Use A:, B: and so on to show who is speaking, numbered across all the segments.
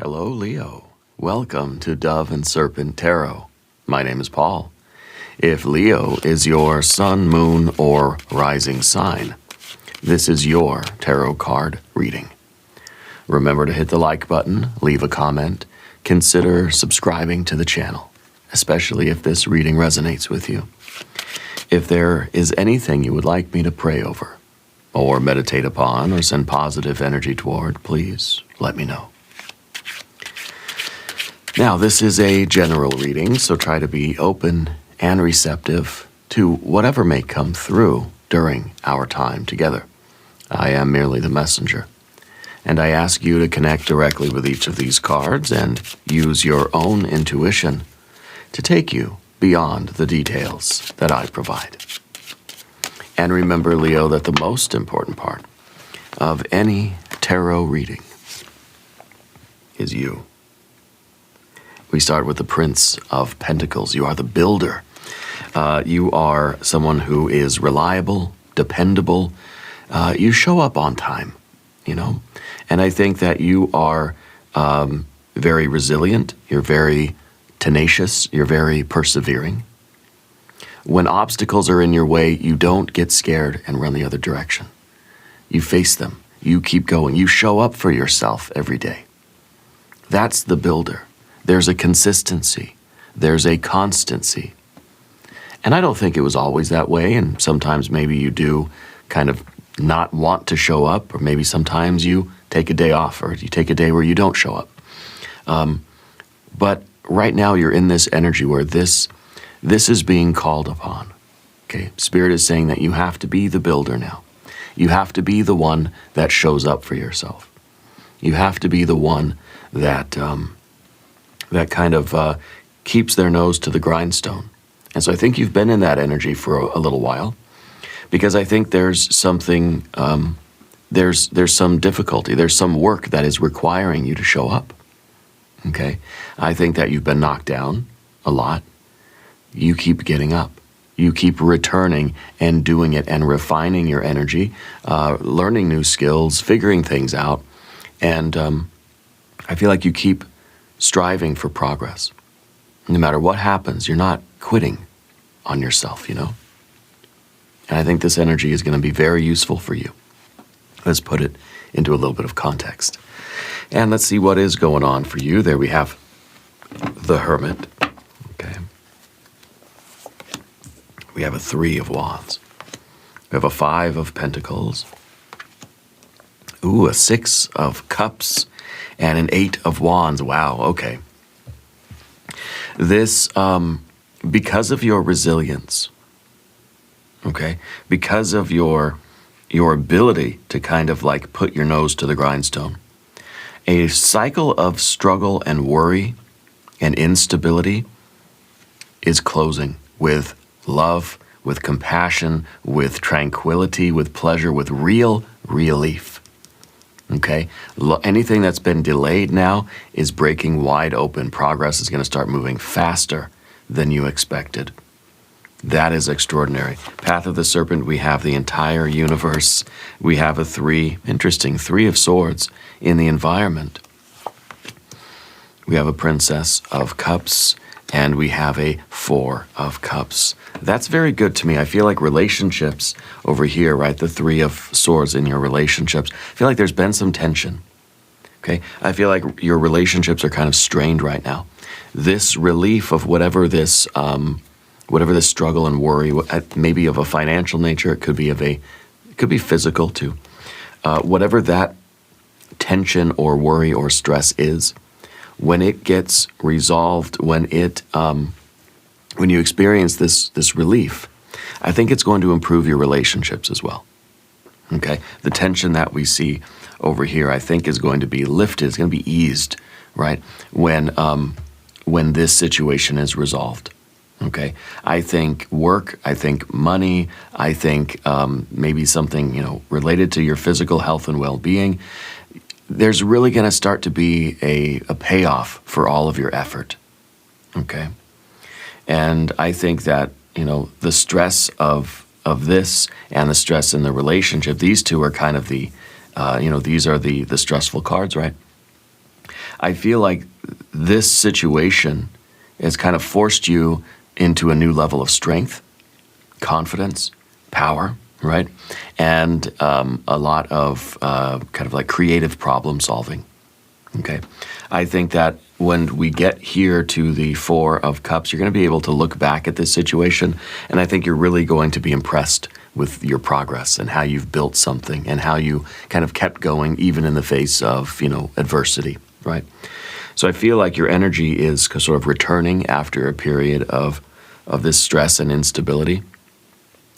A: Hello, Leo. Welcome to Dove and Serpent Tarot. My name is Paul. If Leo is your sun, moon, or rising sign, this is your tarot card reading. Remember to hit the like button, leave a comment, consider subscribing to the channel, especially if this reading resonates with you. If there is anything you would like me to pray over, or meditate upon, or send positive energy toward, please let me know. Now, this is a general reading, so try to be open and receptive to whatever may come through during our time together. I am merely the messenger, and I ask you to connect directly with each of these cards and use your own intuition to take you beyond the details that I provide. And remember, Leo, that the most important part of any tarot reading is you. We start with the Prince of Pentacles. You are the builder. You are someone who is reliable, dependable. You show up on time, And I think that you are very resilient. You're very tenacious. You're very persevering. When obstacles are in your way, you don't get scared and run the other direction. You face them. You keep going. You show up for yourself every day. That's the builder. There's a consistency. There's a constancy. And I don't think it was always that way, and sometimes maybe you do kind of not want to show up, or maybe sometimes you take a day off, or you take a day where you don't show up. But right now you're in this energy where this is being called upon. Okay, Spirit is saying that you have to be the builder now. You have to be the one that shows up for yourself. You have to be the one that kind of keeps their nose to the grindstone. And so I think you've been in that energy for a little while, because I think there's something, there's some difficulty, there's some work that is requiring you to show up. Okay, I think that you've been knocked down a lot. You keep getting up. You keep returning and doing it and refining your energy, learning new skills, figuring things out. And I feel like you keep striving for progress. No matter what happens, you're not quitting on yourself, And I think this energy is going to be very useful for you. Let's put it into a little bit of context. And let's see what is going on for you. There we have the Hermit. Okay. We have a 3 of Wands. We have a 5 of Pentacles. Ooh, a 6 of Cups and an 8 of Wands. Wow, okay. This, because of your resilience, okay, because of your ability to kind of like put your nose to the grindstone, a cycle of struggle and worry and instability is closing with love, with compassion, with tranquility, with pleasure, with real relief. Okay? Anything that's been delayed now is breaking wide open. Progress is going to start moving faster than you expected. That is extraordinary. Path of the Serpent, we have the entire universe. We have a 3 of Swords in the environment. We have a Princess of Cups, and we have a 4 of Cups. That's very good to me. I feel like relationships over here, right? The 3 of Swords in your relationships. I feel like there's been some tension. Okay? I feel like your relationships are kind of strained right now. This relief of whatever this struggle and worry, maybe of a financial nature, it could be physical too. Whatever that tension or worry or stress is, when it gets resolved, when you experience this relief, I think it's going to improve your relationships as well. Okay, the tension that we see over here, I think, is going to be lifted. It's going to be eased, right? When this situation is resolved. Okay, I think work, I think money, I think maybe something related to your physical health and well-being. There's really going to start to be a payoff for all of your effort. Okay, and I think that the stress of this and the stress in the relationship, these two are kind of the these are the stressful cards, right? I feel like this situation has kind of forced you into a new level of strength, confidence, power, right? And a lot of kind of like creative problem solving, okay? I think that when we get here to the Four of Cups, you're going to be able to look back at this situation, and I think you're really going to be impressed with your progress and how you've built something and how you kind of kept going even in the face of, adversity, right? So I feel like your energy is sort of returning after a period of this stress and instability.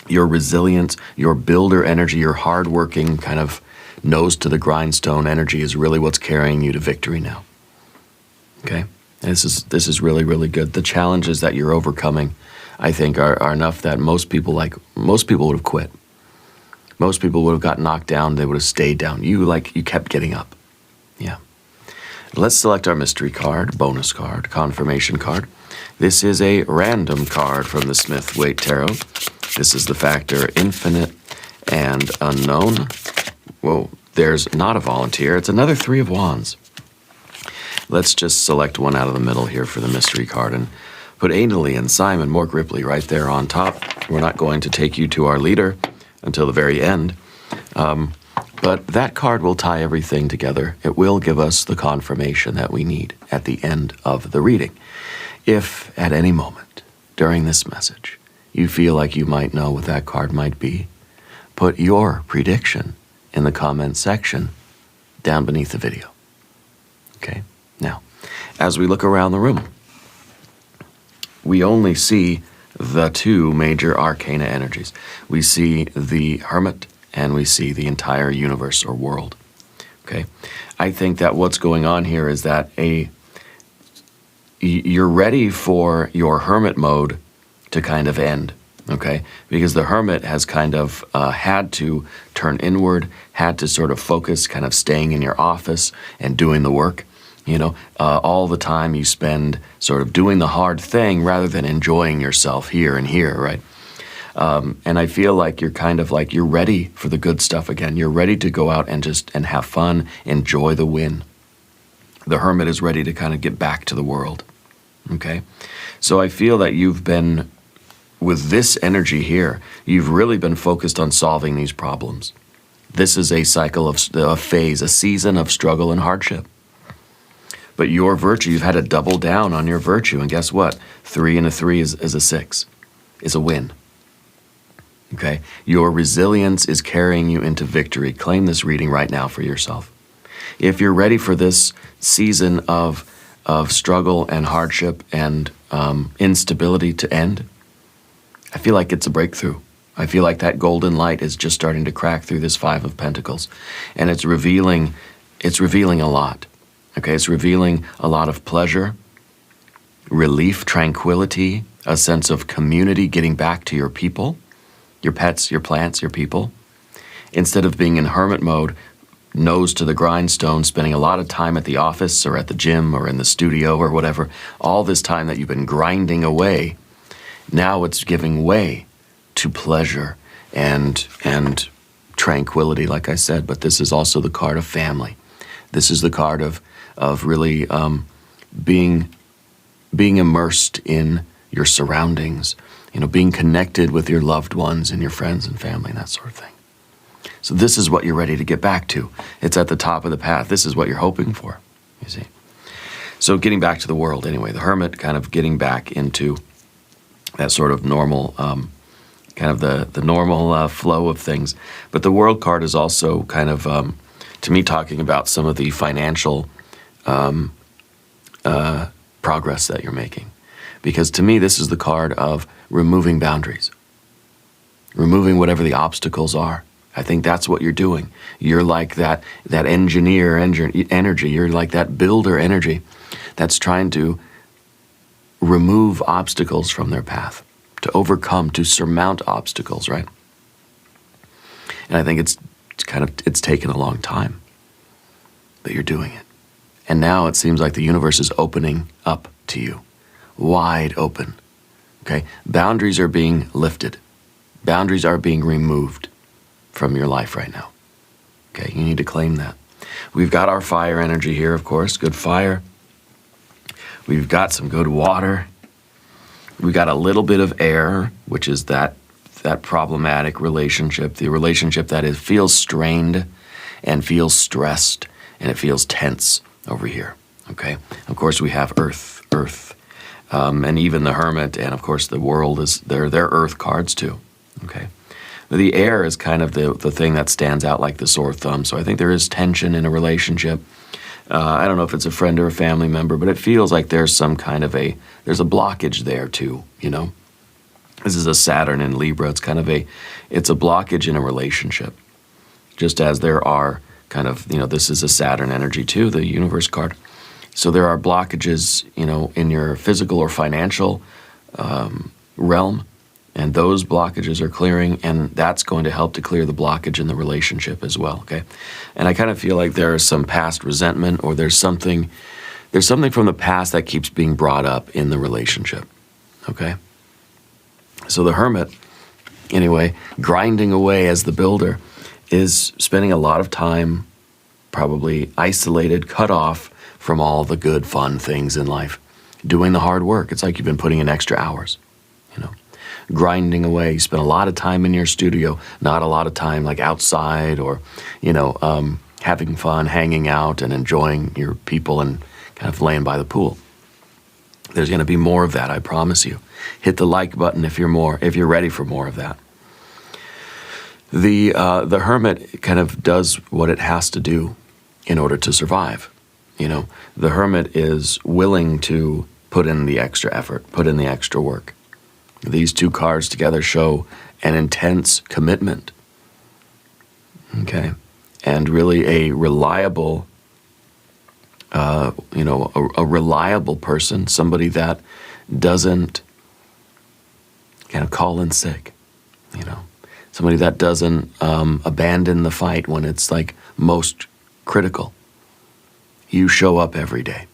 A: Your resilience, your builder energy, your hardworking kind of nose to the grindstone energy is really what's carrying you to victory now. Okay? This is really, really good. The challenges that you're overcoming, I think, are enough that most people would have quit. Most people would have got knocked down, they would have stayed down. You kept getting up. Yeah. Let's select our mystery card, bonus card, confirmation card. This is a random card from the Smith-Waite Tarot. This is the factor infinite and unknown. Whoa, there's not a volunteer. It's another Three of Wands. Let's just select one out of the middle here for the mystery card and put Ainley and Simon Mork Ripley right there on top. We're not going to take you to our leader until the very end. But that card will tie everything together. It will give us the confirmation that we need at the end of the reading. If at any moment during this message you feel like you might know what that card might be, put your prediction in the comments section down beneath the video. Okay? Now, as we look around the room, we only see the two major arcana energies. We see the Hermit and we see the entire universe or world. Okay? I think that what's going on here is that you're ready for your Hermit mode to kind of end. Okay? Because the Hermit has kind of had to turn inward, had to sort of focus, kind of staying in your office and doing the work. All the time you spend sort of doing the hard thing rather than enjoying yourself here and here, right? And I feel like you're kind of like you're ready for the good stuff again. You're ready to go out and have fun, enjoy the win. The Hermit is ready to kind of get back to the world, okay? So I feel that you've been, with this energy here, you've really been focused on solving these problems. This is a cycle of a phase, a season of struggle and hardship. But your virtue, you've had to double down on your virtue. And guess what? 3 and a 3 is a 6, is a win. Okay? Your resilience is carrying you into victory. Claim this reading right now for yourself. If you're ready for this season of struggle and hardship and instability to end, I feel like it's a breakthrough. I feel like that golden light is just starting to crack through this 5 of Pentacles. And it's revealing a lot. Okay, it's revealing a lot of pleasure, relief, tranquility, a sense of community, getting back to your people, your pets, your plants, your people. Instead of being in hermit mode, nose to the grindstone, spending a lot of time at the office or at the gym or in the studio or whatever, all this time that you've been grinding away, now it's giving way to pleasure and tranquility, like I said. But this is also the card of family. This is the card of really being immersed in your surroundings, being connected with your loved ones and your friends and family and that sort of thing. So this is what you're ready to get back to. It's at the top of the path. This is what you're hoping for, you see. So getting back to the world anyway, the Hermit kind of getting back into that sort of normal, kind of the normal flow of things. But the World card is also kind of, to me, talking about some of the financial progress that you're making. Because to me, this is the card of removing boundaries, removing whatever the obstacles are. I think that's what you're doing. You're like that engineer energy. You're like that builder energy that's trying to remove obstacles from their path, to overcome, to surmount obstacles, right? And I think it's taken a long time, but you're doing it. And now it seems like the universe is opening up to you, wide open, okay? Boundaries are being lifted. Boundaries are being removed from your life right now, okay? You need to claim that. We've got our fire energy here, of course, good fire. We've got some good water. We've got a little bit of air, which is that problematic relationship, the relationship that feels strained and feels stressed and it feels tense over here, okay? Of course, we have earth, and even the hermit, and of course the world they're earth cards too, okay? The air is kind of the thing that stands out like the sore thumb, so I think there is tension in a relationship. I don't know if it's a friend or a family member, but it feels like there's some kind of there's a blockage there too, you know? This is a Saturn in Libra. It's a blockage in a relationship. Just as there are kind of, this is a Saturn energy too, the universe card. So there are blockages, in your physical or financial realm, and those blockages are clearing, and that's going to help to clear the blockage in the relationship as well, okay? And I kind of feel like there is some past resentment, or there's something from the past that keeps being brought up in the relationship, okay? So the hermit, anyway, grinding away as the builder, is spending a lot of time probably isolated, cut off from all the good, fun things in life, doing the hard work. It's like you've been putting in extra hours, grinding away. You spend a lot of time in your studio, not a lot of time like outside or, having fun, hanging out and enjoying your people and kind of laying by the pool. There's going to be more of that, I promise you. Hit the like button if you're ready for more of that. The hermit kind of does what it has to do in order to survive. The hermit is willing to put in the extra effort, put in the extra work. These two cards together show an intense commitment, okay, and really a reliable, a reliable person, somebody that doesn't kind of call in sick, somebody that doesn't abandon the fight when it's like most critical. You show up every day.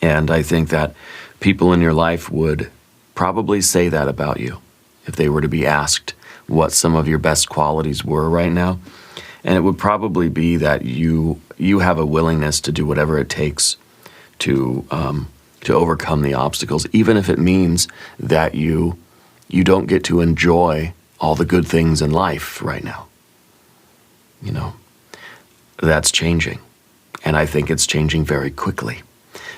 A: And I think that people in your life would probably say that about you if they were to be asked what some of your best qualities were right now. And it would probably be that you have a willingness to do whatever it takes to overcome the obstacles, even if it means that you don't get to enjoy all the good things in life right now. That's changing. And I think it's changing very quickly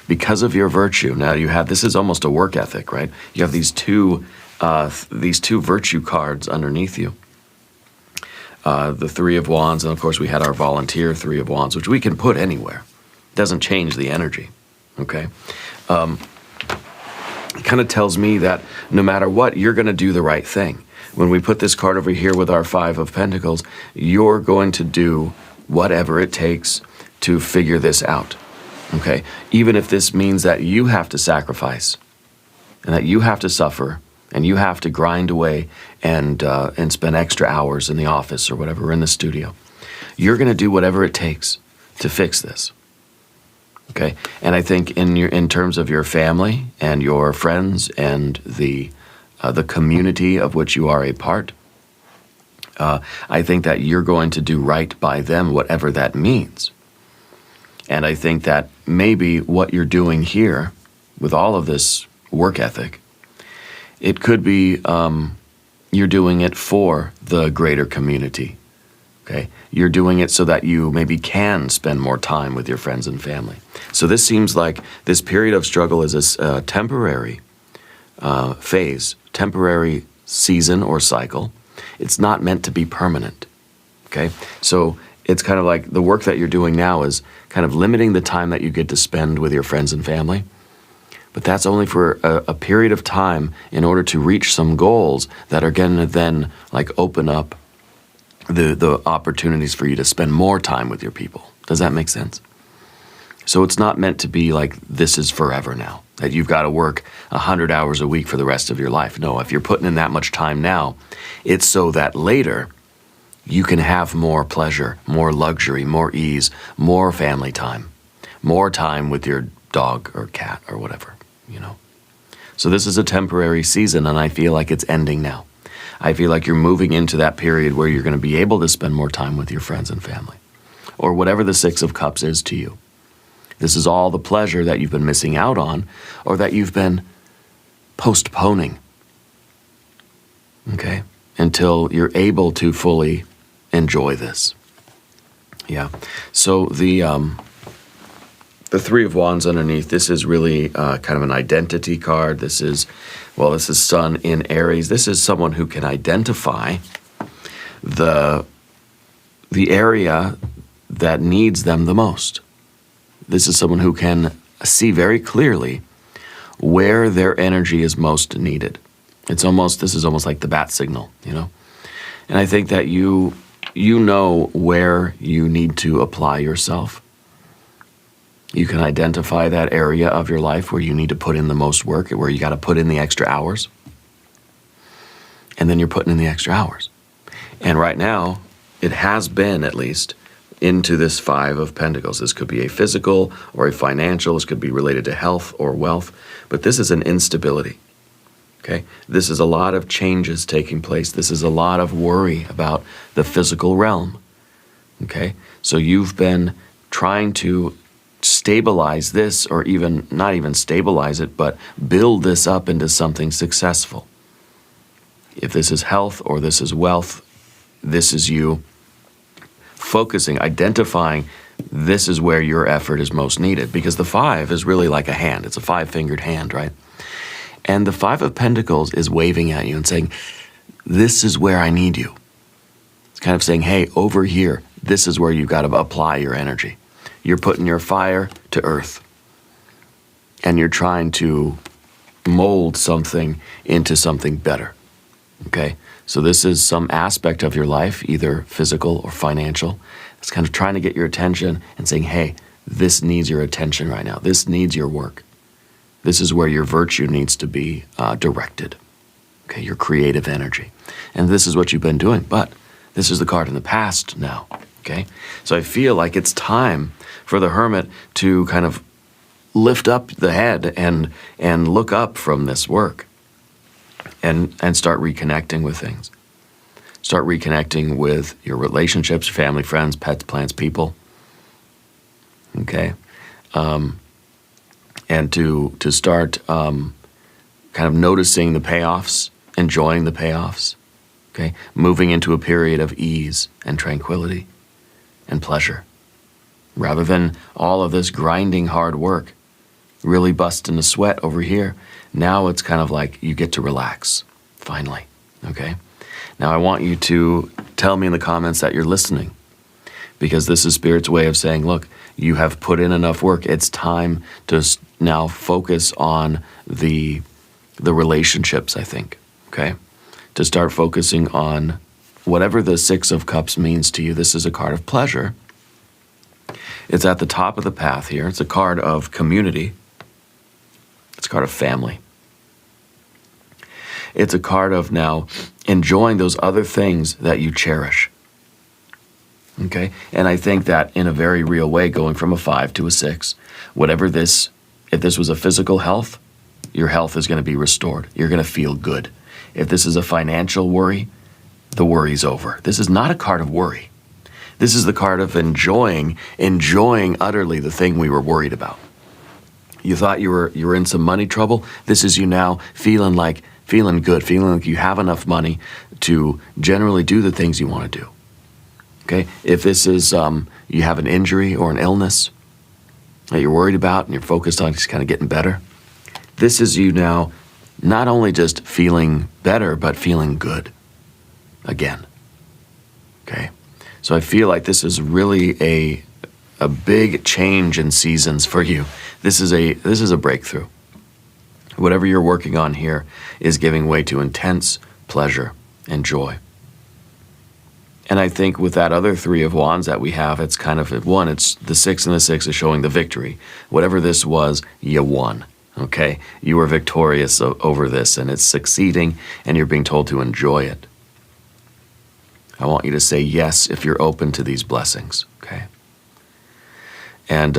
A: because of your virtue. Now this is almost a work ethic, right? You have these two virtue cards underneath you. The Three of Wands, and of course we had our volunteer Three of Wands, which we can put anywhere. It doesn't change the energy, okay? It kind of tells me that no matter what, you're going to do the right thing. When we put this card over here with our Five of Pentacles, you're going to do whatever it takes to figure this out, okay? Even if this means that you have to sacrifice and that you have to suffer and you have to grind away and spend extra hours in the office or whatever, in the studio. You're going to do whatever it takes to fix this, okay? And I think in terms of your family and your friends and the community of which you are a part, I think that you're going to do right by them, whatever that means. And I think that maybe what you're doing here with all of this work ethic, it could be you're doing it for the greater community, okay? You're doing it so that you maybe can spend more time with your friends and family. So this seems like this period of struggle is a temporary phase, temporary season or cycle. It's not meant to be permanent, okay? So it's kind of like the work that you're doing now is kind of limiting the time that you get to spend with your friends and family. But that's only for a period of time in order to reach some goals that are going to then like open up the opportunities for you to spend more time with your people. Does that make sense? So it's not meant to be like this is forever now, that you've got to work 100 hours a week for the rest of your life. No, if you're putting in that much time now, it's so that later you can have more pleasure, more luxury, more ease, more family time, more time with your dog or cat or whatever, So this is a temporary season, and I feel like it's ending now. I feel like you're moving into that period where you're going to be able to spend more time with your friends and family. or whatever the Six of Cups is to you. This is all the pleasure that you've been missing out on or that you've been postponing, okay, until you're able to fully enjoy this. Yeah. So the Three of Wands underneath, this is really kind of an identity card. This is Sun in Aries. This is someone who can identify the area that needs them the most. This is someone who can see very clearly where their energy is most needed. This is almost like the bat signal, you know? And I think that you know where you need to apply yourself. You can identify that area of your life where you need to put in the most work, where you got to put in the extra hours. And then you're putting in the extra hours. And right now, it has been, at least, into this Five of Pentacles. This could be a physical or a financial. This could be related to health or wealth. But this is an instability. Okay? This is a lot of changes taking place. This is a lot of worry about the physical realm. Okay? So you've been trying to stabilize this, or even not even stabilize it, but build this up into something successful. If this is health or this is wealth, this is you focusing, identifying this is where your effort is most needed, because the Five is really like a hand. It's a five-fingered hand, right? And the Five of Pentacles is waving at you and saying, this is where I need you. It's kind of saying, hey, over here, this is where you've got to apply your energy. You're putting your fire to earth, and you're trying to mold something into something better, okay? So this is some aspect of your life, either physical or financial. It's kind of trying to get your attention and saying, hey, this needs your attention right now. This needs your work. This is where your virtue needs to be directed, okay, your creative energy. And this is what you've been doing, but this is the card in the past now, okay? So I feel like it's time for the Hermit to kind of lift up the head and look up from this work and start reconnecting with things. Start reconnecting with your relationships, family, friends, pets, plants, people, okay? And to start kind of noticing the payoffs, enjoying the payoffs, okay? Moving into a period of ease and tranquility and pleasure, rather than all of this grinding hard work, really busting a sweat over here. Now it's kind of like you get to relax, finally, okay? Now I want you to tell me in the comments that you're listening, because this is Spirit's way of saying, look, you have put in enough work. It's time to now focus on the relationships, I think, okay? To start focusing on whatever the Six of Cups means to you. This is a card of pleasure. It's at the top of the path here. It's a card of community. It's a card of family. It's a card of now enjoying those other things that you cherish. Okay? And I think that in a very real way, going from a 5 to a 6, whatever this, if this was a physical health, your health is going to be restored. You're going to feel good. If this is a financial worry, the worry's over. This is not a card of worry. This is the card of enjoying utterly the thing we were worried about. You thought you were in some money trouble. This is you now feeling good, feeling like you have enough money to generally do the things you want to do. Okay? If this is you have an injury or an illness that you're worried about and you're focused on just kind of getting better, this is you now not only just feeling better, but feeling good again. Okay? So I feel like this is really a big change in seasons for you. This is a breakthrough. Whatever you're working on here is giving way to intense pleasure and joy. And I think with that other Three of Wands that we have, it's kind of, one, it's the 6 and the 6 is showing the victory. Whatever this was, you won, okay? You were victorious over this, and it's succeeding, and you're being told to enjoy it. I want you to say yes if you're open to these blessings, okay? And,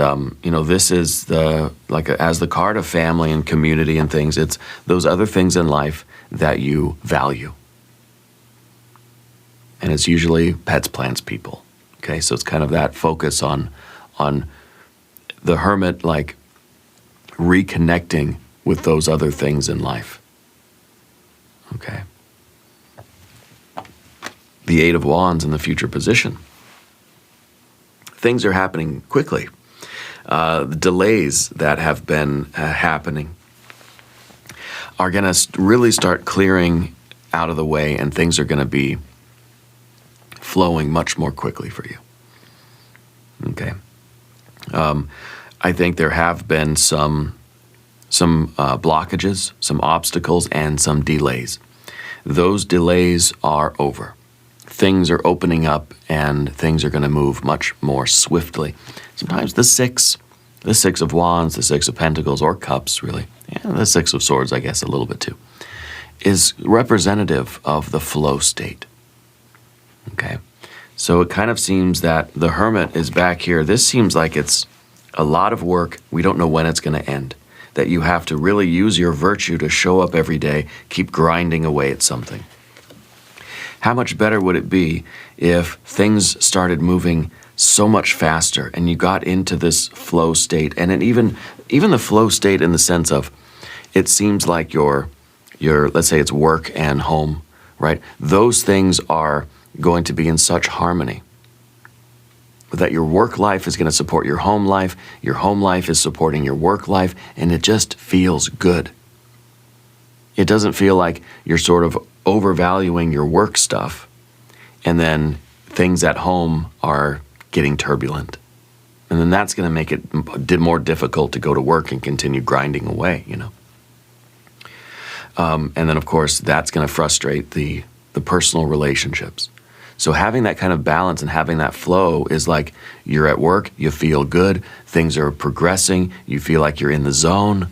A: this is as the card of family and community and things, it's those other things in life that you value. And it's usually pets, plants, people, Okay, so it's kind of that focus on the hermit, like reconnecting with those other things in life. Okay. The Eight of Wands in the future position. Things are happening quickly. The delays that have been happening are going to really start clearing out of the way, and things are going to be flowing much more quickly for you. Okay. I think there have been some blockages, some obstacles, and some delays. Those delays are over. Things are opening up, and things are going to move much more swiftly. Sometimes the Six of Wands, the Six of Pentacles, or Cups, really, and the Six of Swords, I guess, a little bit too, is representative of the flow state. Okay? So it kind of seems that the Hermit is back here. This seems like it's a lot of work. We don't know when it's going to end. That you have to really use your virtue to show up every day, keep grinding away at something. How much better would it be if things started moving so much faster and you got into this flow state? And then even the flow state in the sense of, it seems like your let's say it's work and home, right? Those things are going to be in such harmony that your work life is going to support your home life is supporting your work life, and it just feels good. It doesn't feel like you're sort of overvaluing your work stuff, and then things at home are getting turbulent. And then that's going to make it more difficult to go to work and continue grinding away, you know. And then, of course, that's going to frustrate the personal relationships. So having that kind of balance and having that flow is like you're at work, you feel good, things are progressing, you feel like you're in the zone.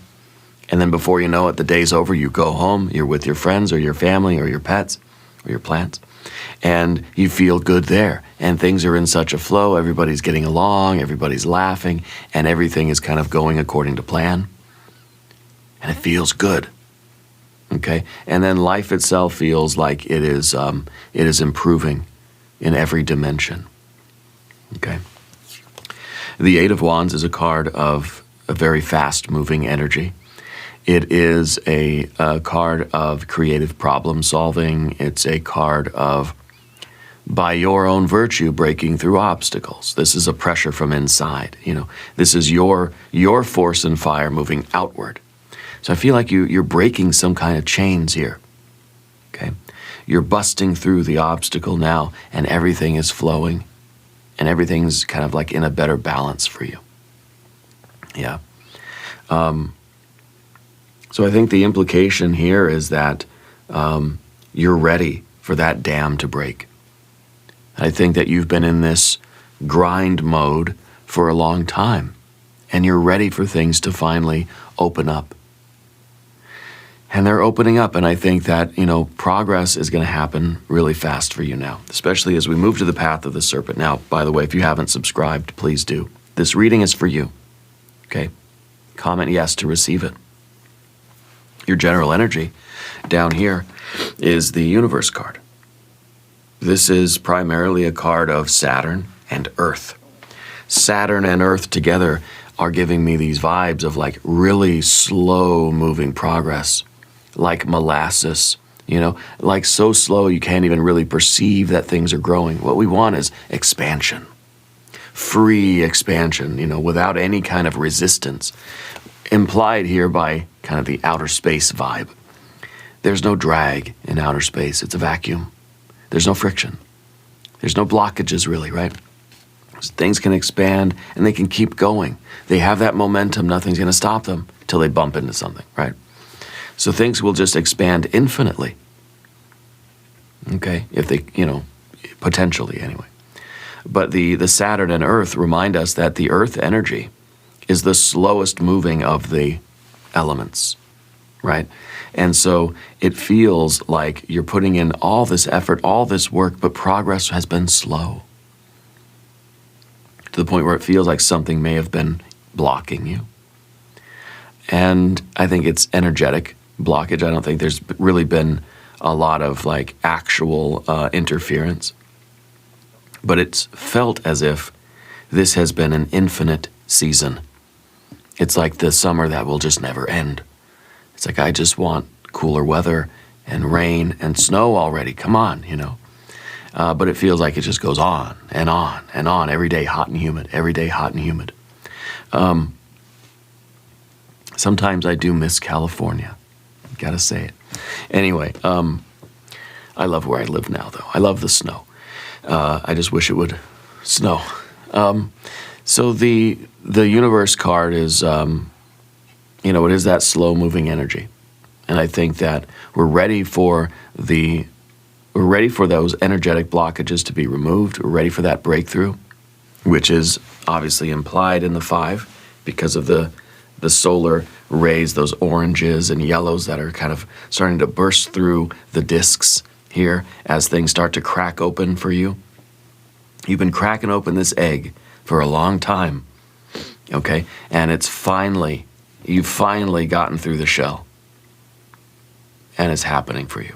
A: And then before you know it, the day's over, you go home, you're with your friends or your family or your pets or your plants, and you feel good there. And things are in such a flow, everybody's getting along, everybody's laughing, and everything is kind of going according to plan. And it feels good. Okay? And then life itself feels like it is improving in every dimension. Okay? The Eight of Wands is a card of a very fast-moving energy. It is a card of creative problem solving. It's a card of, by your own virtue, breaking through obstacles. This is a pressure from inside. You know, this is your force and fire moving outward. So I feel like you're breaking some kind of chains here. Okay, you're busting through the obstacle now, and everything is flowing, and everything's kind of like in a better balance for you. Yeah. So I think the implication here is that you're ready for that dam to break. I think that you've been in this grind mode for a long time, and you're ready for things to finally open up. And they're opening up, and I think that, you know, progress is going to happen really fast for you now, especially as we move to the path of the serpent. Now, by the way, if you haven't subscribed, please do. This reading is for you, okay? Comment yes to receive it. Your general energy down here is the universe card. This is primarily a card of Saturn and Earth. Saturn and Earth together are giving me these vibes of like really slow moving progress, like molasses, you know, like so slow you can't even really perceive that things are growing. What we want is expansion, free expansion, you know, without any kind of resistance. Implied here by kind of the outer space vibe. There's no drag in outer space. It's a vacuum. There's no friction. There's no blockages really, right? Things can expand and they can keep going. They have that momentum. Nothing's going to stop them till they bump into something, right? So things will just expand infinitely. Okay, if they, you know, potentially anyway. But the Saturn and Earth remind us that the Earth energy is the slowest moving of the elements, right? And so it feels like you're putting in all this effort, all this work, but progress has been slow. To the point where it feels like something may have been blocking you. And I think it's energetic blockage. I don't think there's really been a lot of like actual interference. But it's felt as if this has been an infinite season. It's like the summer that will just never end. It's like, I just want cooler weather and rain and snow already. Come on, you know. But it feels like it just goes on and on and on. Every day hot and humid. Every day hot and humid. Sometimes I do miss California. Gotta say it. Anyway, I love where I live now, though. I love the snow. I just wish it would snow. So the universe card is, you know, it is that slow-moving energy. And I think that we're ready for those energetic blockages to be removed. We're ready for that breakthrough, which is obviously implied in the 5 because of the solar rays, those oranges and yellows that are kind of starting to burst through the discs here as things start to crack open for you. You've been cracking open this egg for a long time, okay? And you've finally gotten through the shell. And it's happening for you,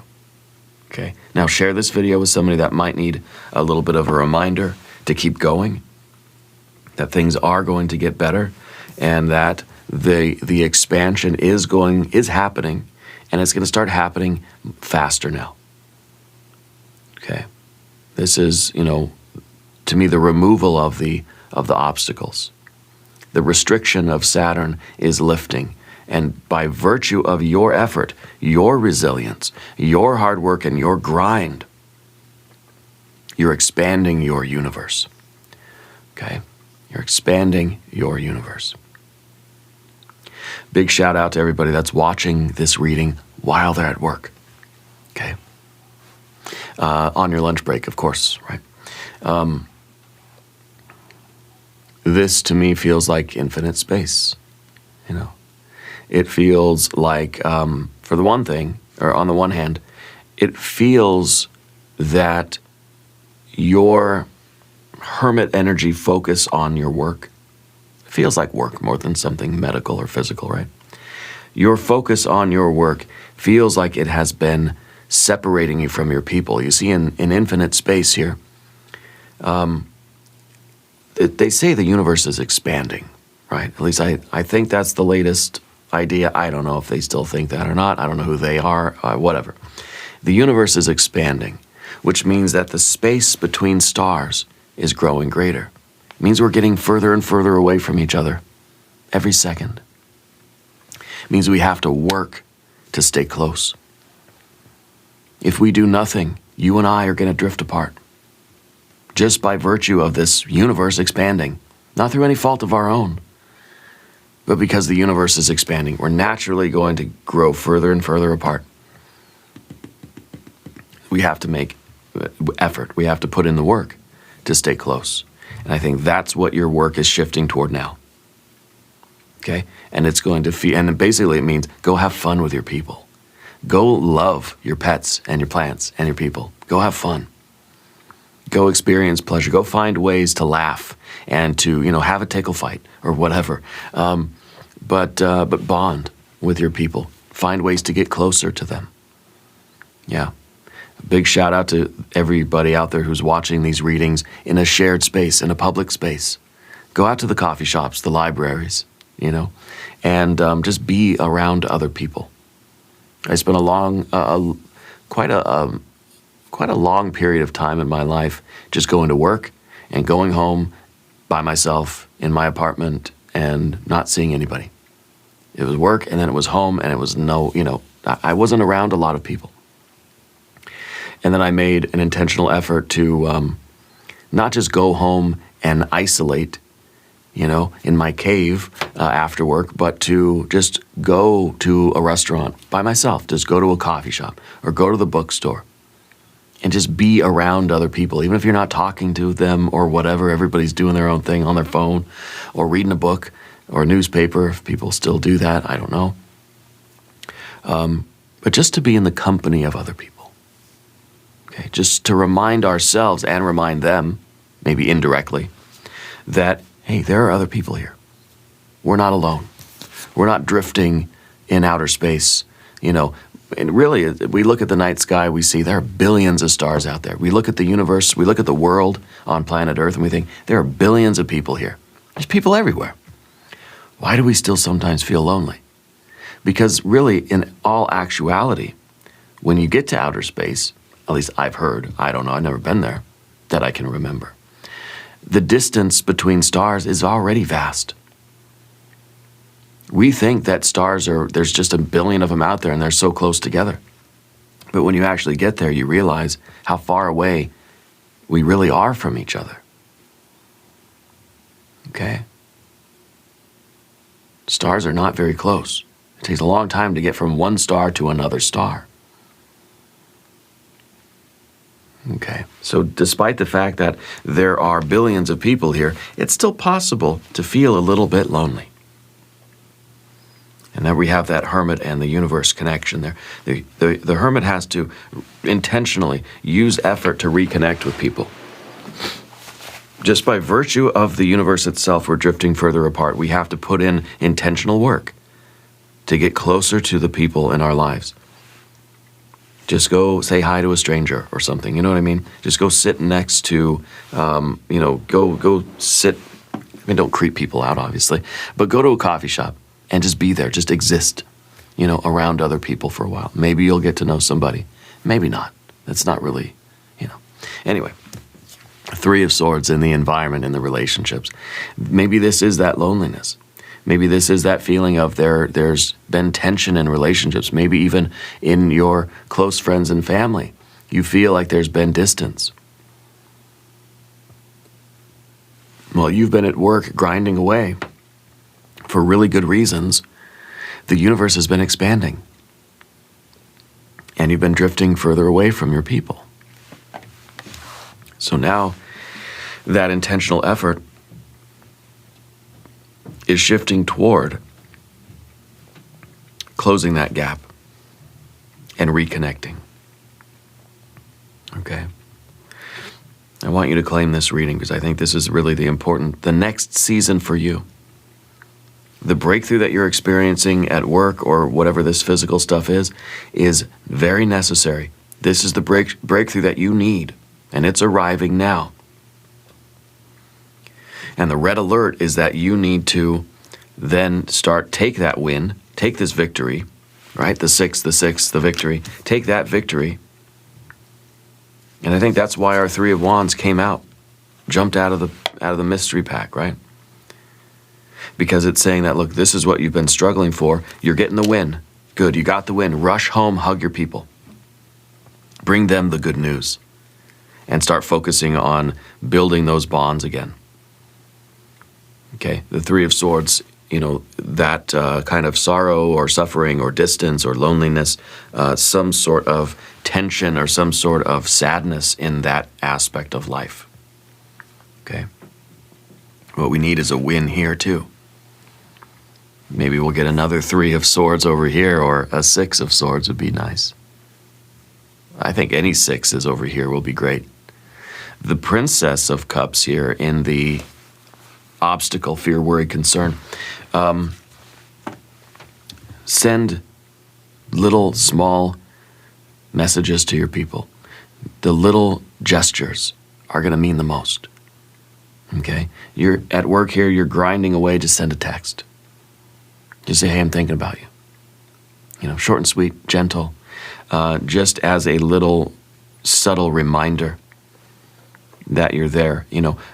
A: okay? Now share this video with somebody that might need a little bit of a reminder to keep going, that things are going to get better, and that the expansion is happening, and it's going to start happening faster now. Okay, this is, you know, to me, the removal of the obstacles. The restriction of Saturn is lifting, and by virtue of your effort, your resilience, your hard work, and your grind, you're expanding your universe. Okay, you're expanding your universe. Big shout out to everybody that's watching this reading while they're at work, okay? On your lunch break, of course, right? This, to me, feels like infinite space, you know? It feels like, for the one thing, or on the one hand, it feels that your hermit energy focus on your work feels like work more than something medical or physical, right? Your focus on your work feels like it has been separating you from your people. You see, in infinite space here, they say the universe is expanding, right? At least I think that's the latest idea. I don't know if they still think that or not. I don't know who they are, whatever. The universe is expanding, which means that the space between stars is growing greater. It means we're getting further and further away from each other every second. It means we have to work to stay close. If we do nothing, you and I are going to drift apart. Just by virtue of this universe expanding, not through any fault of our own, but because the universe is expanding, we're naturally going to grow further and further apart. We have to make effort. We have to put in the work to stay close. And I think that's what your work is shifting toward now. Okay? And it's going to and basically it means go have fun with your people. Go love your pets and your plants and your people. Go have fun. Go experience pleasure. Go find ways to laugh and to, you know, have a tickle fight or whatever. But bond with your people. Find ways to get closer to them. Yeah. Big shout out to everybody out there who's watching these readings in a shared space, in a public space. Go out to the coffee shops, the libraries, you know, and just be around other people. I spent quite a long period of time in my life just going to work and going home by myself in my apartment and not seeing anybody. It was work and then it was home and it was I wasn't around a lot of people. And then I made an intentional effort to not just go home and isolate, you know, in my cave after work, but to just go to a restaurant by myself, just go to a coffee shop or go to the bookstore and just be around other people, even if you're not talking to them or whatever. Everybody's doing their own thing on their phone or reading a book or a newspaper, if people still do that, I don't know. But just to be in the company of other people. Okay, just to remind ourselves and remind them, maybe indirectly, that, hey, there are other people here. We're not alone. We're not drifting in outer space, you know, And really, we look at the night sky, we see there are billions of stars out there. We look at the universe, we look at the world on planet Earth, and we think there are billions of people here. There's people everywhere. Why do we still sometimes feel lonely? Because really, in all actuality, when you get to outer space, at least I've heard, I don't know, I've never been there, that I can remember, the distance between stars is already vast. We think that stars there's just a billion of them out there and they're so close together. But when you actually get there, you realize how far away we really are from each other. Okay? Stars are not very close. It takes a long time to get from one star to another star. Okay, so despite the fact that there are billions of people here, it's still possible to feel a little bit lonely. And then we have that hermit and the universe connection there. The hermit has to intentionally use effort to reconnect with people. Just by virtue of the universe itself, we're drifting further apart. We have to put in intentional work to get closer to the people in our lives. Just go say hi to a stranger or something, you know what I mean? Just go sit next to, go sit, I mean, don't creep people out, obviously, but go to a coffee shop. And just be there, just exist, around other people for a while. Maybe you'll get to know somebody. Maybe not. That's not really, Anyway, Three of Swords in the environment, in the relationships. Maybe this is that loneliness. Maybe this is that feeling of there's been tension in relationships. Maybe even in your close friends and family. You feel like there's been distance. Well, you've been at work grinding away. For really good reasons, the universe has been expanding. And you've been drifting further away from your people. So now, that intentional effort is shifting toward closing that gap and reconnecting. Okay? I want you to claim this reading because I think this is really the next season for you. The breakthrough that you're experiencing at work or whatever this physical stuff is very necessary. This is the breakthrough that you need, and it's arriving now. And the red alert is that you need to then take that win, take this victory, right? The six, the victory. Take that victory. And I think that's why our Three of Wands came out, jumped out of the mystery pack, right? Because it's saying that, look, this is what you've been struggling for. You're getting the win. Good, you got the win. Rush home, hug your people. Bring them the good news. And start focusing on building those bonds again. Okay, the Three of Swords, that kind of sorrow or suffering or distance or loneliness, some sort of tension or some sort of sadness in that aspect of life. Okay? What we need is a win here too. Maybe we'll get another Three of Swords over here, or a Six of Swords would be nice. I think any sixes over here will be great. The Princess of Cups here in the obstacle, fear, worry, concern. Send little, small messages to your people. The little gestures are going to mean the most. Okay? You're at work here, you're grinding away, just send a text. Just say, hey, I'm thinking about you. Short and sweet, gentle, just as a little subtle reminder that you're there.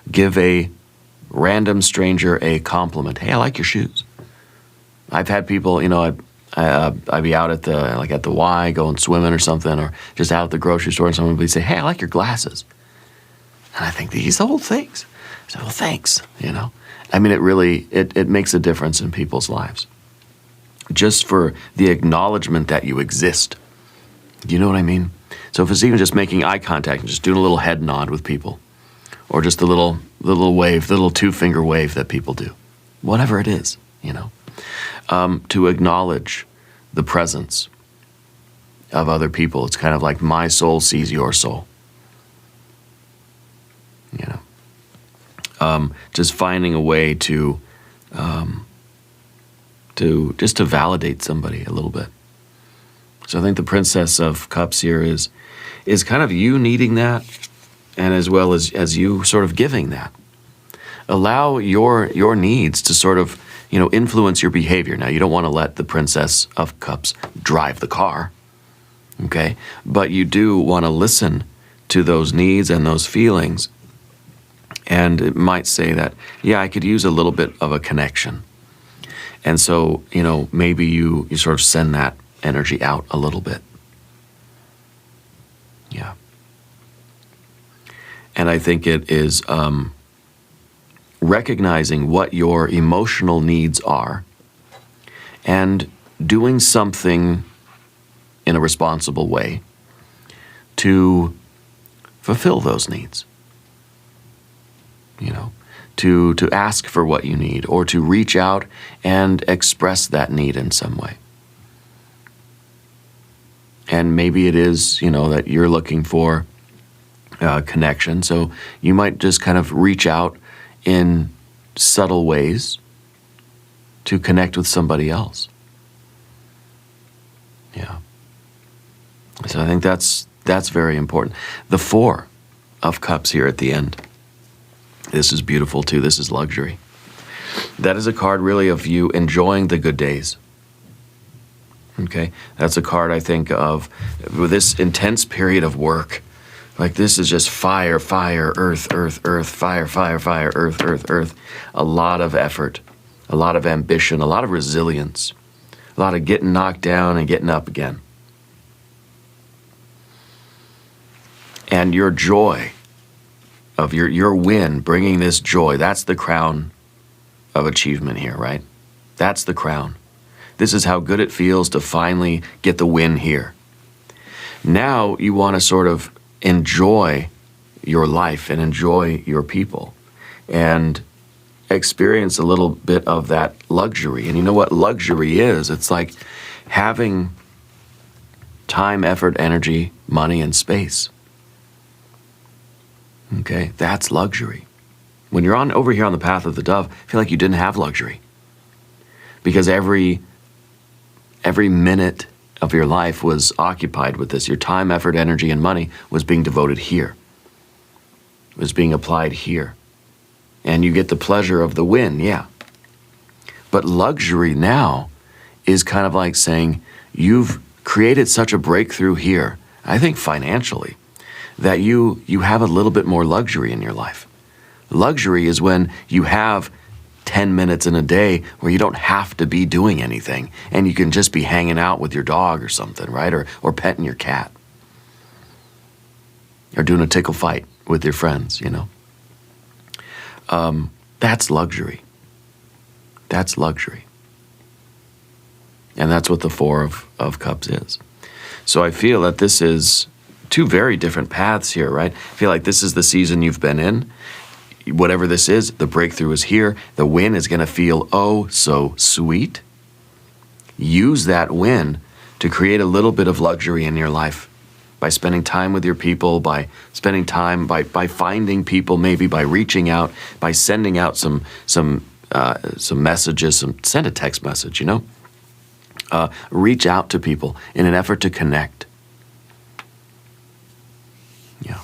A: Give a random stranger a compliment. Hey, I like your shoes. I've had people, I'd be out at the Y going swimming or something, or just out at the grocery store and someone would say, hey, I like your glasses. And I think these old things. I said, well, thanks, I mean, it makes a difference in people's lives. Just for the acknowledgement that you exist. Do you know what I mean? So if it's even just making eye contact and just doing a little head nod with people, or just the little wave, the little two-finger wave that people do, whatever it is, to acknowledge the presence of other people. It's kind of like my soul sees your soul. Just finding a way to validate somebody a little bit. So I think the Princess of Cups here is kind of you needing that, and as well as you sort of giving that. Allow your needs to sort of, influence your behavior. Now, you don't want to let the Princess of Cups drive the car, okay? But you do want to listen to those needs and those feelings, and it might say that, yeah, I could use a little bit of a connection. And so, maybe you sort of send that energy out a little bit. Yeah. And I think it is recognizing what your emotional needs are and doing something in a responsible way to fulfill those needs. To ask for what you need, or to reach out and express that need in some way. And maybe it is, that you're looking for connection, so you might just kind of reach out in subtle ways to connect with somebody else. Yeah. So I think that's very important. The Four of Cups here at the end. This is beautiful too. This is luxury. That is a card really of you enjoying the good days. Okay? That's a card I think of with this intense period of work. Like this is just fire, fire, earth, earth, earth, fire, fire, fire, earth, earth, earth. A lot of effort, a lot of ambition, a lot of resilience, a lot of getting knocked down and getting up again. And your joy of your win, bringing this joy, that's the crown of achievement here, right? That's the crown. This is how good it feels to finally get the win here. Now you want to sort of enjoy your life and enjoy your people and experience a little bit of that luxury. And you know what luxury is? It's like having time, effort, energy, money, and space. Okay, that's luxury. When you're over here on the path of the dove, I feel like you didn't have luxury. Because every minute of your life was occupied with this. Your time, effort, energy, and money was being devoted here. It was being applied here. And you get the pleasure of the win, yeah. But luxury now is kind of like saying, you've created such a breakthrough here, I think financially, that you have a little bit more luxury in your life. Luxury is when you have 10 minutes in a day where you don't have to be doing anything and you can just be hanging out with your dog or something, right? Or petting your cat. Or doing a tickle fight with your friends, That's luxury. That's luxury. And that's what the Four of Cups is. So I feel that this is two very different paths here, right? I feel like this is the season you've been in. Whatever this is, the breakthrough is here. The win is going to feel oh so sweet. Use that win to create a little bit of luxury in your life by spending time with your people, by spending time, by finding people, maybe by reaching out, by sending out some messages, send a text message, reach out to people in an effort to connect. Yeah.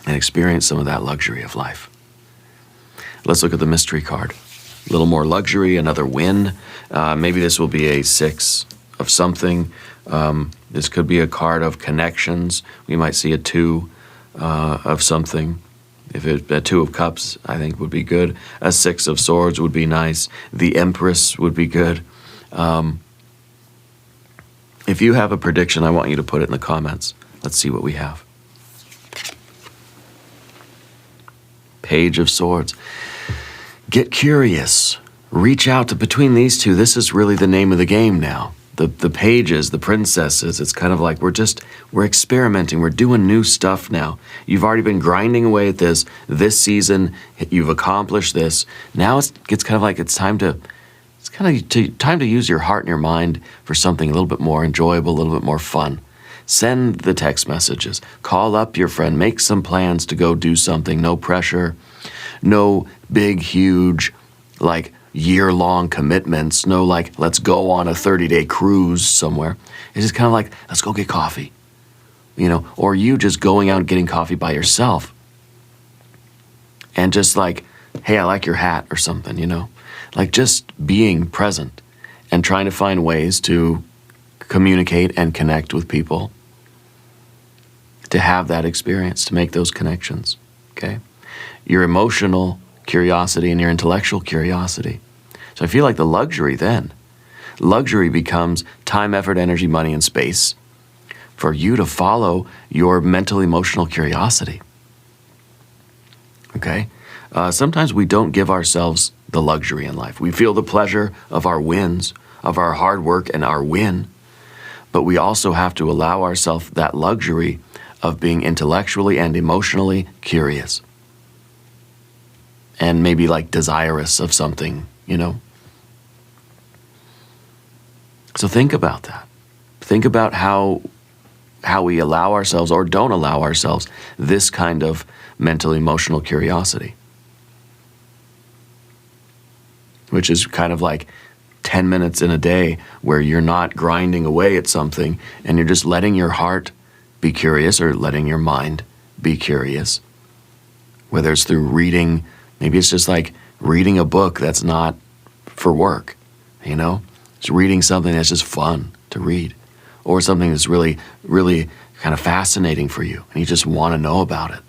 A: And experience some of that luxury of life. Let's look at the mystery card. A little more luxury, another win. Maybe this will be a 6 of something. This could be a card of connections. We might see a 2 of something. If a 2 of cups, I think would be good. A 6 of swords would be nice. The Empress would be good. If you have a prediction, I want you to put it in the comments. Let's see what we have. Page of Swords. Get curious. Reach out to between these two. This is really the name of the game now. The pages, the princesses, it's kind of like we're experimenting. We're doing new stuff now. You've already been grinding away at this season. You've accomplished this. Now it's kind of like it's time to use your heart and your mind for something a little bit more enjoyable, a little bit more fun. Send the text messages. Call up your friend. Make some plans to go do something. No pressure. No big, huge, year-long commitments, no like, let's go on a 30-day cruise somewhere. It's just kind of like, let's go get coffee, you know, or you just going out and getting coffee by yourself. And just like, hey, I like your hat or something, you know, like just being present and trying to find ways to communicate and connect with people, to have that experience, to make those connections, okay? Your emotional curiosity and your intellectual curiosity. So I feel like the luxury then, luxury becomes time, effort, energy, money, and space for you to follow your mental, emotional curiosity, okay? Sometimes we don't give ourselves the luxury in life. We feel the pleasure of our wins, of our hard work and our win, but we also have to allow ourselves that luxury of being intellectually and emotionally curious. And maybe like desirous of something, you know? So think about that. Think about how we allow ourselves or don't allow ourselves this kind of mental, emotional curiosity. Which is kind of like 10 minutes in a day where you're not grinding away at something and you're just letting your heart be curious or letting your mind be curious. Whether it's through reading, maybe it's just like reading a book that's not for work, you know? It's reading something that's just fun to read, or something that's really, really kind of fascinating for you and you just want to know about it.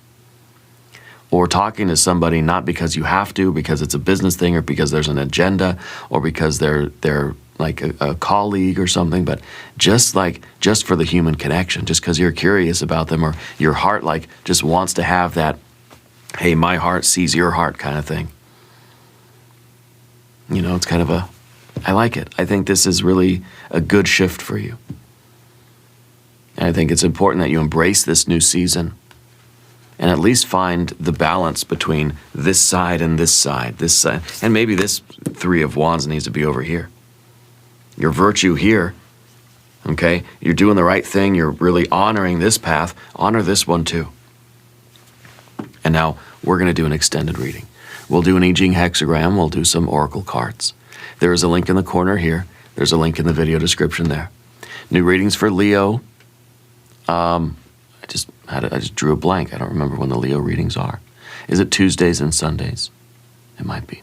A: Or talking to somebody not because you have to, because it's a business thing or because there's an agenda or because they're like a colleague or something, but just for the human connection, just because you're curious about them or your heart like just wants to have that, hey, my heart sees your heart kind of thing. You know, it's kind of I like it. I think this is really a good shift for you. And I think it's important that you embrace this new season and at least find the balance between this side and this side, and maybe this Three of Wands needs to be over here. Your virtue here, okay? You're doing the right thing. You're really honoring this path. Honor this one too. And now we're going to do an extended reading. We'll do an I Ching hexagram. We'll do some oracle cards. There is a link in the corner here. There's a link in the video description there. New readings for Leo. I just drew a blank. I don't remember when the Leo readings are. Is it Tuesdays and Sundays? It might be.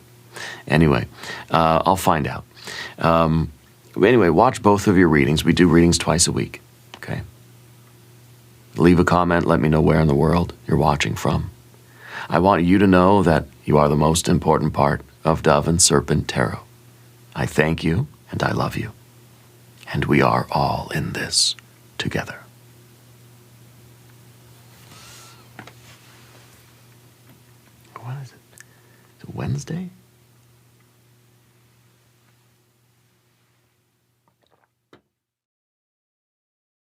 A: Anyway, I'll find out. Anyway, watch both of your readings. We do readings twice a week, okay? Leave a comment. Let me know where in the world you're watching from. I want you to know that you are the most important part of Dove and Serpent Tarot. I thank you and I love you. And we are all in this together. What is it? Is it Wednesday?